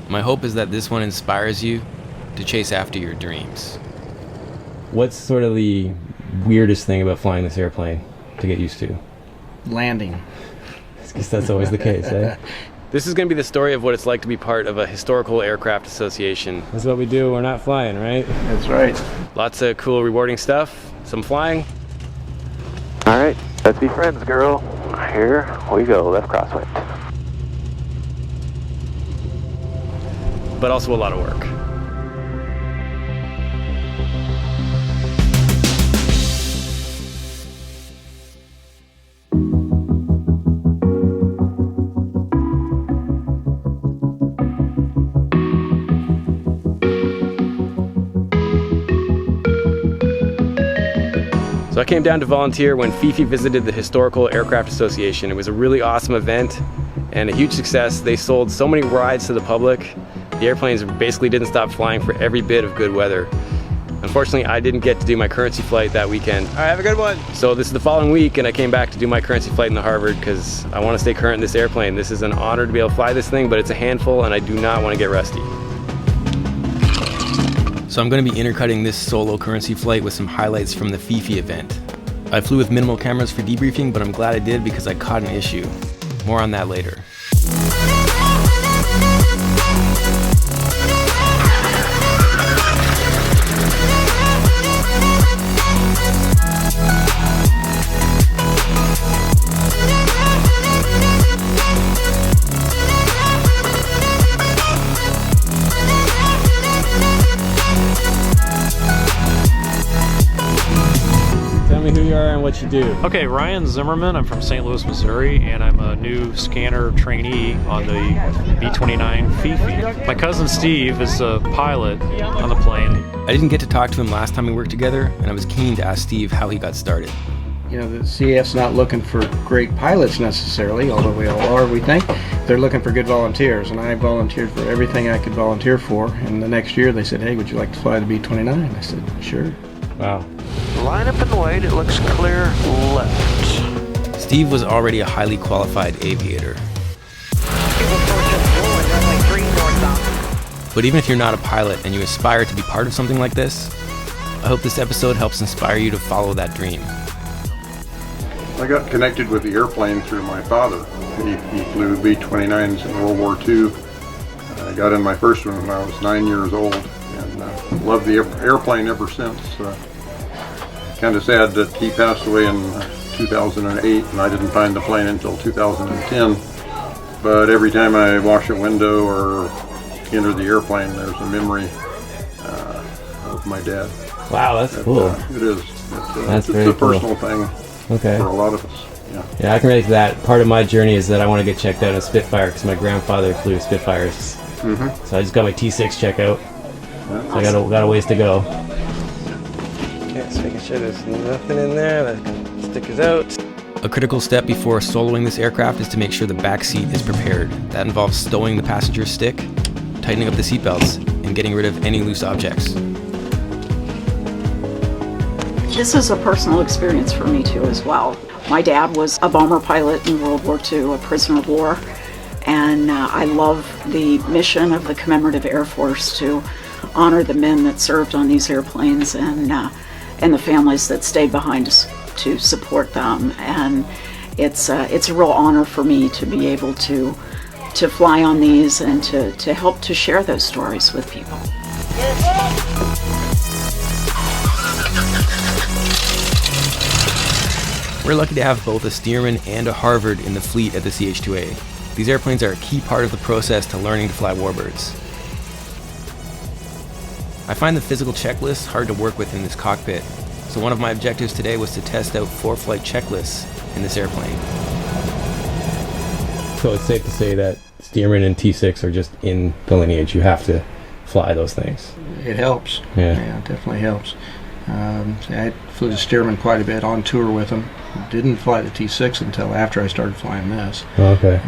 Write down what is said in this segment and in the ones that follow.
My hope is that this one inspires you to chase after your dreams. What's sort of the weirdest thing about flying this airplane to get used to? Landing. I guess that's always the case, eh? This is going to be the story of what it's like to be part of a historical aircraft association. That's what we do. We're not flying, right? That's right. Lots of cool, rewarding stuff. Some flying. All right, let's be friends, girl. Here we go, left crosswind. But also a lot of work. So I came down to volunteer when Fifi visited the Historical Aircraft Association. It was a really awesome event and a huge success. They sold so many rides to the public. The airplanes basically didn't stop flying for every bit of good weather. Unfortunately, I didn't get to do my currency flight that weekend. All right, have a good one. So this is the following week, and I came back to do my currency flight in the Harvard because I want to stay current in this airplane. This is an honor to be able to fly this thing, but it's a handful, and I do not want to get rusty. So I'm going to be intercutting this solo currency flight with some highlights from the Fifi event. I flew with minimal cameras for debriefing, but I'm glad I did because I caught an issue. More on that later. Who you are and what you do. Okay, Ryan Zimmerman. I'm from St. Louis, Missouri, and I'm a new scanner trainee on the B-29 Fifi. My cousin Steve is a pilot on the plane. I didn't get to talk to him last time we worked together, and I was keen to ask Steve how he got started. You know, the CAF's not looking for great pilots necessarily, although we all are, we think. They're looking for good volunteers, and I volunteered for everything I could volunteer for. And the next year they said, hey, would you like to fly the B-29? I said, sure. Wow. Line up and wait, it looks clear left. Steve was already a highly qualified aviator. But even if you're not a pilot and you aspire to be part of something like this, I hope this episode helps inspire you to follow that dream. I got connected with the airplane through my father. He flew B-29s in World War II. I got in my first one when I was 9 years old, and loved the airplane ever since. Kind of sad that he passed away in 2008, and I didn't find the plane until 2010. But every time I wash a window or enter the airplane, there's a memory of my dad. Wow, that's cool. It is. That's it's very a personal cool. thing Okay. for a lot of us. Yeah, I can relate to that. Part of my journey is that I want to get checked out in a Spitfire because my grandfather flew Spitfires. Mm-hmm. So I just got my T6 check out. Yeah. So I got a ways to go. Okay, just making sure there's nothing in there. That stick is out. A critical step before soloing this aircraft is to make sure the back seat is prepared. That involves stowing the passenger's stick, tightening up the seatbelts, and getting rid of any loose objects. This is a personal experience for me too as well. My dad was a bomber pilot in World War II, a prisoner of war, and I love the mission of the Commemorative Air Force to honor the men that served on these airplanes and the families that stayed behind to support them. And it's a real honor for me to be able to fly on these and to help to share those stories with people. We're lucky to have both a Stearman and a Harvard in the fleet at the CH-2A. These airplanes are a key part of the process to learning to fly WarBirds. I find the physical checklists hard to work with in this cockpit, so one of my objectives today was to test out ForeFlight checklists in this airplane. So it's safe to say that Stearman and T6 are just in the lineage. You have to fly those things. It helps. Yeah, it definitely helps. I flew the Stearman quite a bit on tour with him. Didn't fly the T6 until after I started flying this. Okay.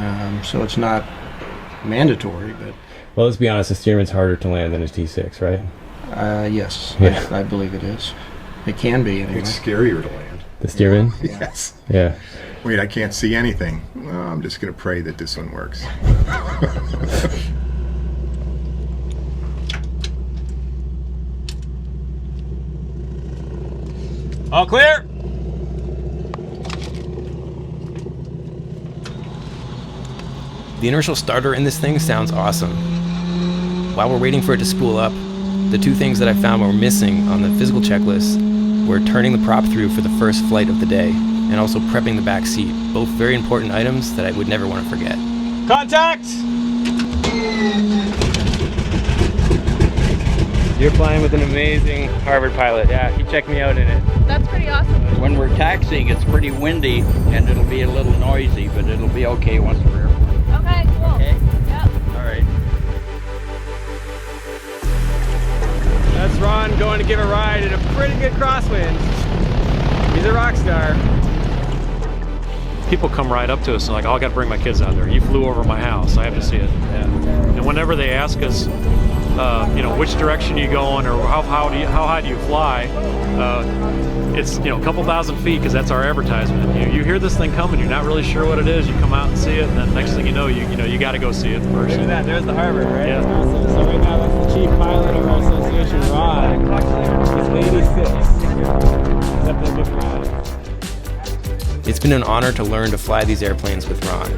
So it's not mandatory, but... Well, let's be honest, the Stearman's harder to land than a T6, right? Yes, Yeah. I believe it is. It can be, anyway. It's scarier to land. The Stearman? Yes. Yeah. Wait, I can't see anything. Well, I'm just going to pray that this one works. All clear. The inertial starter in this thing sounds awesome. While we're waiting for it to spool up, the two things that I found were missing on the physical checklist were turning the prop through for the first flight of the day and also prepping the back seat, both very important items that I would never want to forget. Contact! You're flying with an amazing Harvard pilot. Yeah, he checked me out in it. That's pretty awesome. When we're taxiing, it's pretty windy and it'll be a little noisy, but it'll be okay once we're airplane. Okay, cool. Okay? Yep. All right. That's Ron going to give a ride in a pretty good crosswind. He's a rock star. People come right up to us and like, oh, I got to bring my kids out there. You flew over my house. I have to see it. And whenever they ask us, you know, which direction you going or how high do you fly, it's, you know, a couple thousand feet because that's our advertisement. You hear this thing coming, you're not really sure what it is. You come out and see it, and then next thing you know, you got to go see it first. Look at that. There's the Harvard, right? Yeah. So right now that's the chief pilot of our association, Ron. He's 86. He's up there giving rides. It's been an honor to learn to fly these airplanes with Ron.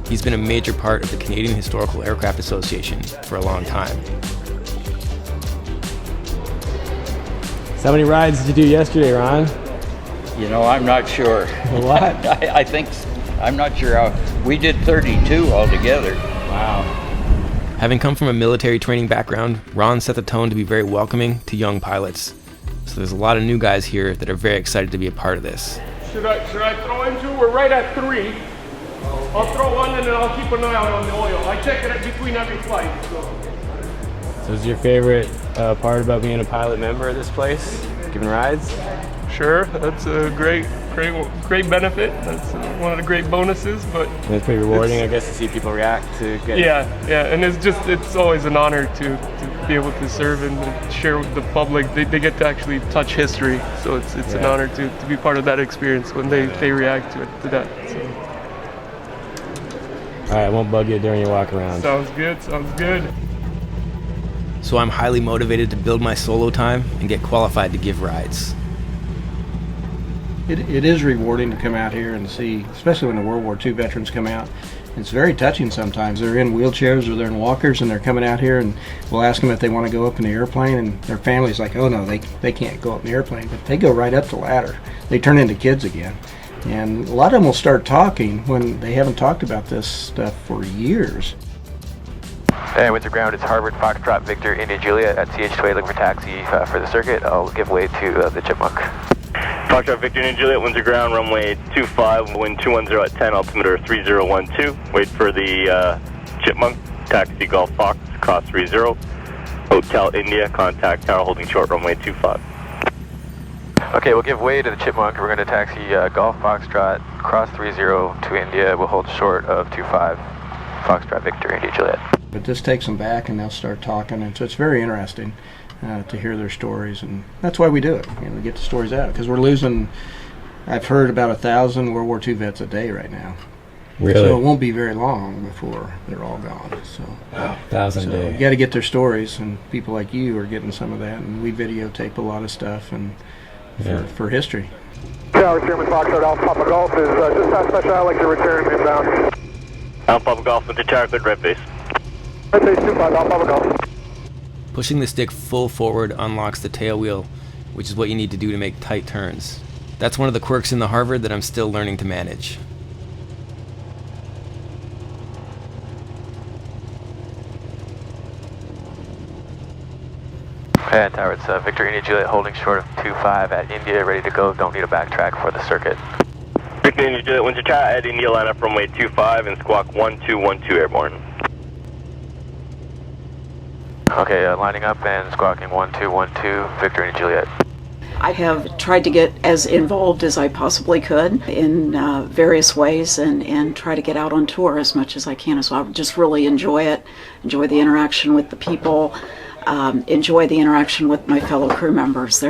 He's been a major part of the Canadian Historical Aircraft Association for a long time. So how many rides did you do yesterday, Ron? You know, I'm not sure. What? I think, I'm not sure how. We did 32 altogether. Wow. Having come from a military training background, Ron set the tone to be very welcoming to young pilots. So there's a lot of new guys here that are very excited to be a part of this. Should I throw in 2? We're right at 3. I'll throw 1 and then I'll keep an eye out on the oil. I check it between every flight. So is your favorite part about being a pilot member of this place? Giving rides? Sure, that's a great benefit. That's one of the great bonuses. But and it's pretty rewarding, I guess, to see people react to getting. Yeah, and it's always an honor to be able to serve and share with the public. They get to actually touch history, so it's an honor to be part of that experience when they react to that. So. All right, I won't bug you during your walk around. Sounds good. So I'm highly motivated to build my solo time and get qualified to give rides. It is rewarding to come out here and see, especially when the World War II veterans come out. It's very touching sometimes. They're in wheelchairs or they're in walkers and they're coming out here and we'll ask them if they want to go up in the airplane and their family's like, oh no, they can't go up in the airplane, but they go right up the ladder. They turn into kids again. And a lot of them will start talking when they haven't talked about this stuff for years. Hey, winds are ground, it's Harvard, Foxtrot, Victor, India, Juliet at CH2A, looking for taxi for the circuit. I'll give way to the Chipmunk. Foxtrot, Victor, India, Juliet, winds are ground, runway 25, wind 210 at 10, altimeter 3012. Wait for the Chipmunk, taxi Golf Fox, cross 30. Hotel India, contact tower holding short, runway 25. Okay, we'll give way to the Chipmunk. We're going to taxi Golf Foxtrot, cross 30 to India. We'll hold short of 25, Foxtrot, Victor, India, Juliet. But this takes them back and they'll start talking, and so it's very interesting to hear their stories, and that's why we do it. You know, we get the stories out because we're losing. I've heard about 1,000 World War II vets a day right now. Really? So it won't be very long before they're all gone. So, wow, 1,000 a day. You got to get their stories, and people like you are getting some of that, and we videotape a lot of stuff and for history. Tower Chairman Foxtrot, Alpha Papa Golf is just past Special. I'd like to return inbound. Alpha Papa Golf into tower, good red base. Red base 25, Alpha Papa Golf. Pushing the stick full forward unlocks the tail wheel, which is what you need to do to make tight turns. That's one of the quirks in the Harvard that I'm still learning to manage. Okay, tower, it's Victor, India, Juliet, holding short of 25 at India, ready to go. Don't need a backtrack for the circuit. Victor, India, Juliet, winds are chat at India, line up runway 25 and squawk 1212 airborne. Okay, lining up and squawking 1212, Victor, India, Juliet. I have tried to get as involved as I possibly could in various ways and try to get out on tour as much as I can as well. I just really enjoy it, enjoy the interaction with the people, enjoy the interaction with my fellow crew members.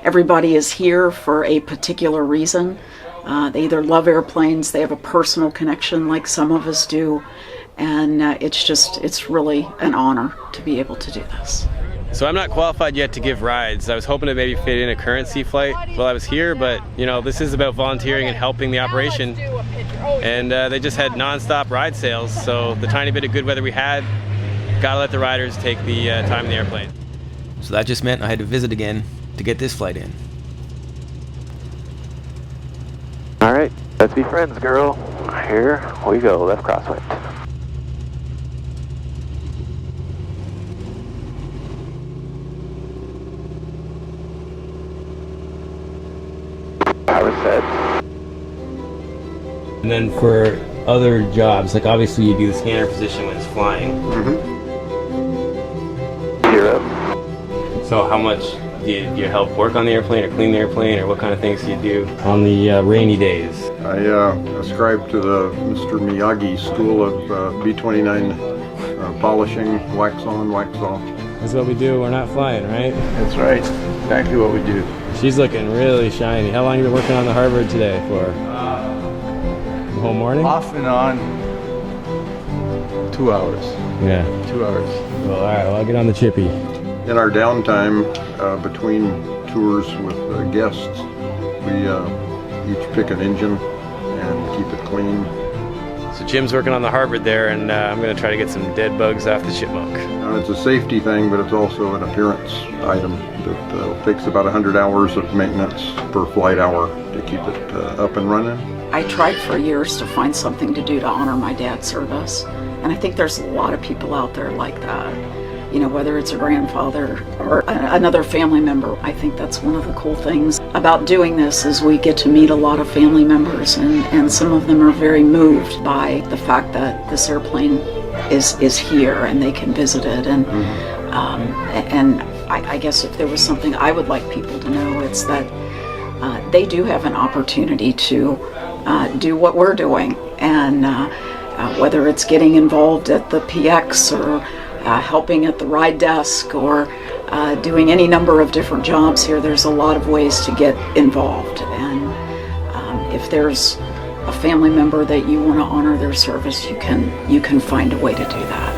Everybody is here for a particular reason. They either love airplanes, they have a personal connection like some of us do, and it's really an honor to be able to do this. So I'm not qualified yet to give rides. I was hoping to maybe fit in a currency flight while I was here, but you know, this is about volunteering and helping the operation. And they just had non-stop ride sales, so the tiny bit of good weather we had, gotta let the riders take the time in the airplane. So that just meant I had to visit again to get this flight in. Alright, let's be friends, girl. Here we go, left crosswind. Power set. And then for other jobs, like obviously you do the scanner position when it's flying. 0. So how much do you help work on the airplane or clean the airplane, or what kind of things do you do on the rainy days? I ascribe to the Mr. Miyagi school of B-29 polishing, wax on, wax off. That's what we do, we're not flying, right? That's right. Exactly what we do. She's looking really shiny. How long have you been working on the Harvard today for? The whole morning? Off and on, 2 hours. Yeah. 2 hours. Well, alright, well, I'll get on the chippy. In our downtime between tours with guests, we each pick an engine and keep it clean. So Jim's working on the Harvard there, and I'm going to try to get some dead bugs off the chipmunk. It's a safety thing, but it's also an appearance item that takes about 100 hours of maintenance per flight hour to keep it up and running. I tried for years to find something to do to honor my dad's service, and I think there's a lot of people out there like that. You know, whether it's a grandfather or another family member. I think that's one of the cool things about doing this is we get to meet a lot of family members, and some of them are very moved by the fact that this airplane is here and they can visit it. And I guess if there was something I would like people to know, it's that they do have an opportunity to do what we're doing, and whether it's getting involved at the PX or helping at the ride desk or doing any number of different jobs here, there's a lot of ways to get involved. And if there's a family member that you want to honor their service, you can find a way to do that.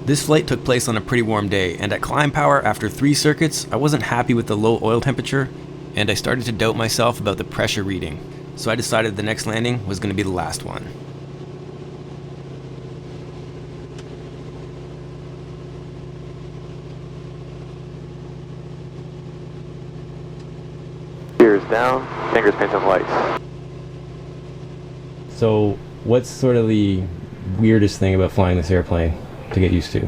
This flight took place on a pretty warm day, and at climb power, after 3 circuits, I wasn't happy with the low oil temperature, and I started to doubt myself about the pressure reading, so I decided the next landing was going to be the last one. Gears down, fingers paint some lights. So what's sort of the weirdest thing about flying this airplane to get used to?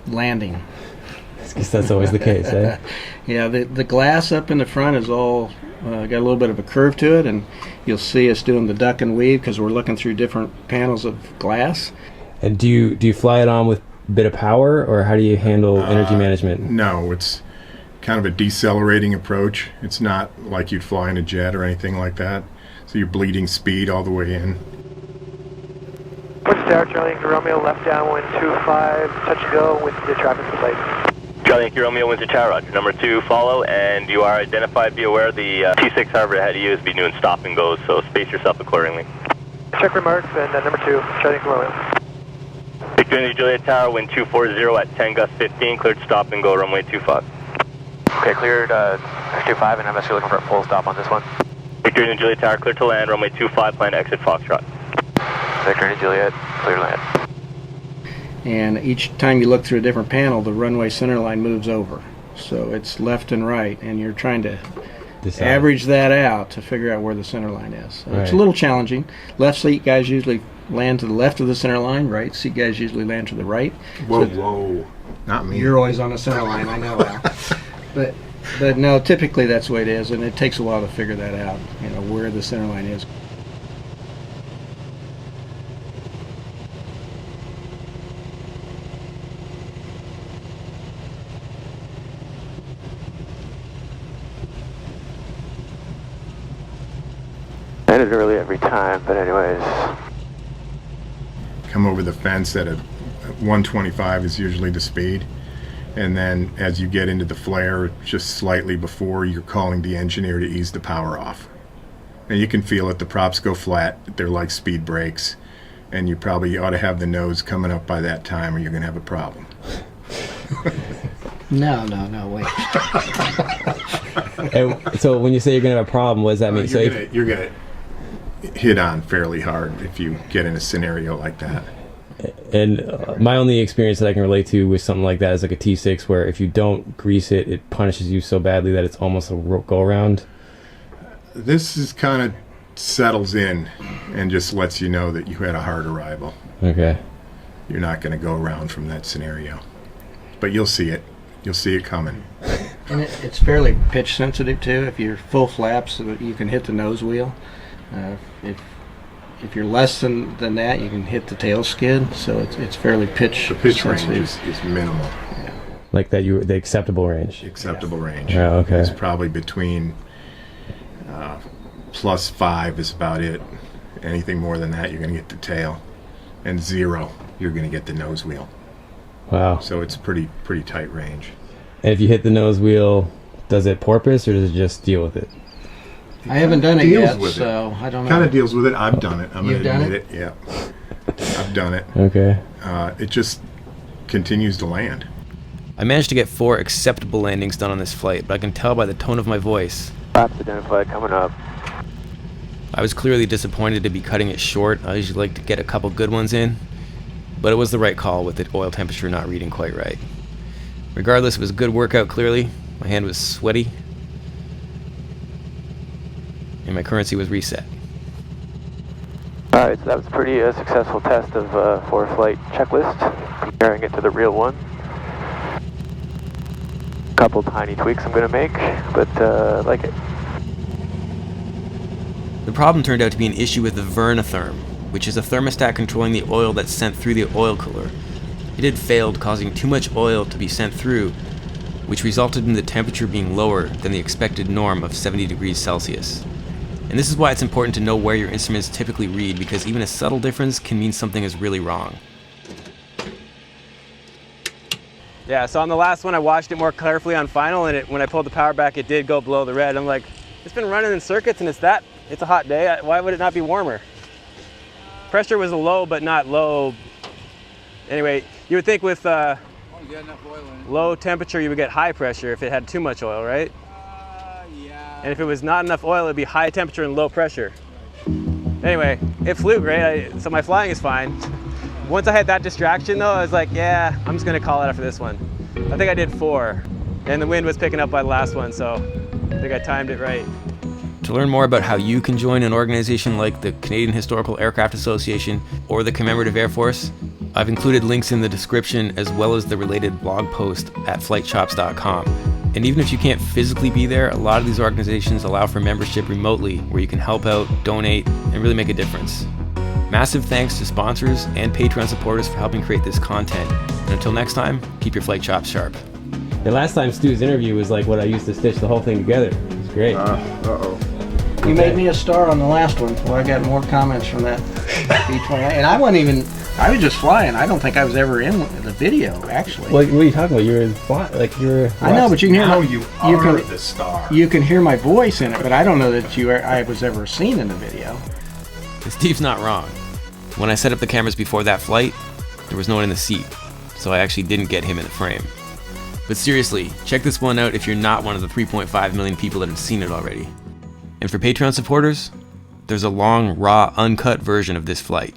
Landing. I guess that's always the case, eh? Yeah, the glass up in the front is all got a little bit of a curve to it, and you'll see us doing the duck and weave because we're looking through different panels of glass. And do you fly it on with a bit of power, or how do you handle energy management? No, it's kind of a decelerating approach. It's not like you'd fly in a jet or anything like that. So you're bleeding speed all the way in. Push tower, Charlie Yankee Romeo, left downwind 25, touch and go with the traffic plate. Charlie Yankee Romeo, Windsor Tower, roger. Number 2, follow, and you are identified. Be aware the T6 Harvard ahead of you is be doing stop and goes, so space yourself accordingly. Check remarks, and number 2, Charlie Yankee Romeo. Victor India Juliet Tower, wind 240 at 10 gust 15, cleared stop and go, runway 25. Okay, cleared 25, and I'm actually looking for a full stop on this one. Victor India Juliet Tower, clear to land, runway 25, plan to exit Foxtrot. Victor India Juliet, clear land. And each time you look through a different panel, the runway center line moves over. So it's left and right, and you're trying to average that out to figure out where the center line is. So It's a little challenging. Left seat guys usually land to the left of the center line. Right seat guys usually land to the right. Whoa. Not me. You're always on the center line, I know, Al. But no, typically that's the way it is, and it takes a while to figure that out, you know, where the center line is. Landed early every time, but anyways. Come over the fence at 125 is usually the speed. And then as you get into the flare, just slightly before, you're calling the engineer to ease the power off. And you can feel it, the props go flat, they're like speed brakes, and you probably ought to have the nose coming up by that time or you're going to have a problem. No, wait. And so when you say you're going to have a problem, what does that mean? You're going to hit on fairly hard if you get in a scenario like that. And my only experience that I can relate to with something like that is like a T6, where if you don't grease it, it punishes you so badly that it's almost a go-around. This is kind of settles in and just lets you know that you had a hard arrival. Okay. You're not going to go around from that scenario. But you'll see it. You'll see it coming. And it's fairly pitch sensitive too. If you're full flaps, you can hit the nose wheel. If you're less than that, you can hit the tail skid. So it's fairly pitch sensitive. The pitch range is minimal. Yeah. Like that, the acceptable range. Acceptable range. Oh, okay. It's probably between +5 is about it. Anything more than that, you're going to get the tail, and 0, you're going to get the nose wheel. Wow. So it's pretty tight range. And if you hit the nose wheel, does it porpoise or does it just deal with it? I haven't done it yet, so I don't know. Kind of deals with it. I've done it. I'm You've going to done admit it. Yeah. I've done it. Okay. It just continues to land. I managed to get 4 acceptable landings done on this flight, but I can tell by the tone of my voice. Flaps identified coming up. I was clearly disappointed to be cutting it short. I usually like to get a couple good ones in, but it was the right call with the oil temperature not reading quite right. Regardless, it was a good workout clearly. My hand was sweaty, and my currency was reset. Alright, so that was a pretty successful test of ForeFlight checklist, comparing it to the real one. Couple tiny tweaks I'm going to make, but I like it. The problem turned out to be an issue with the vernitherm, which is a thermostat controlling the oil that's sent through the oil cooler. It had failed, causing too much oil to be sent through, which resulted in the temperature being lower than the expected norm of 70 degrees Celsius. And this is why it's important to know where your instruments typically read, because even a subtle difference can mean something is really wrong. Yeah, so on the last one I watched it more carefully on final, and when I pulled the power back it did go below the red. I'm like, it's been running in circuits and it's a hot day, why would it not be warmer? Pressure was low, but not low. Anyway, you would think with low temperature you would get high pressure if it had too much oil, right? Yeah. And if it was not enough oil, it'd be high temperature and low pressure. Anyway, it flew great, so my flying is fine. Once I had that distraction though, I was like, yeah, I'm just gonna call it after this one. I think I did 4, and the wind was picking up by the last one, so I think I timed it right. To learn more about how you can join an organization like the Canadian Historical Aircraft Association or the Commemorative Air Force, I've included links in the description as well as the related blog post at flightshops.com. And even if you can't physically be there, a lot of these organizations allow for membership remotely where you can help out, donate, and really make a difference. Massive thanks to sponsors and Patreon supporters for helping create this content. And until next time, keep your flight chops sharp. The last time Stu's interview was like what I used to stitch the whole thing together. It was great. Uh-oh. You made me a star on the last one. Well, I got more comments from that B-29. And I was just flying. I don't think I was ever in the video, actually. What are you talking about? You were I know, but you can hear the star. You can hear my voice in it, but I don't know that I was ever seen in the video. Steve's not wrong. When I set up the cameras before that flight, there was no one in the seat, so I actually didn't get him in the frame. But seriously, check this one out if you're not one of the 3.5 million people that have seen it already. And for Patreon supporters, there's a long, raw, uncut version of this flight.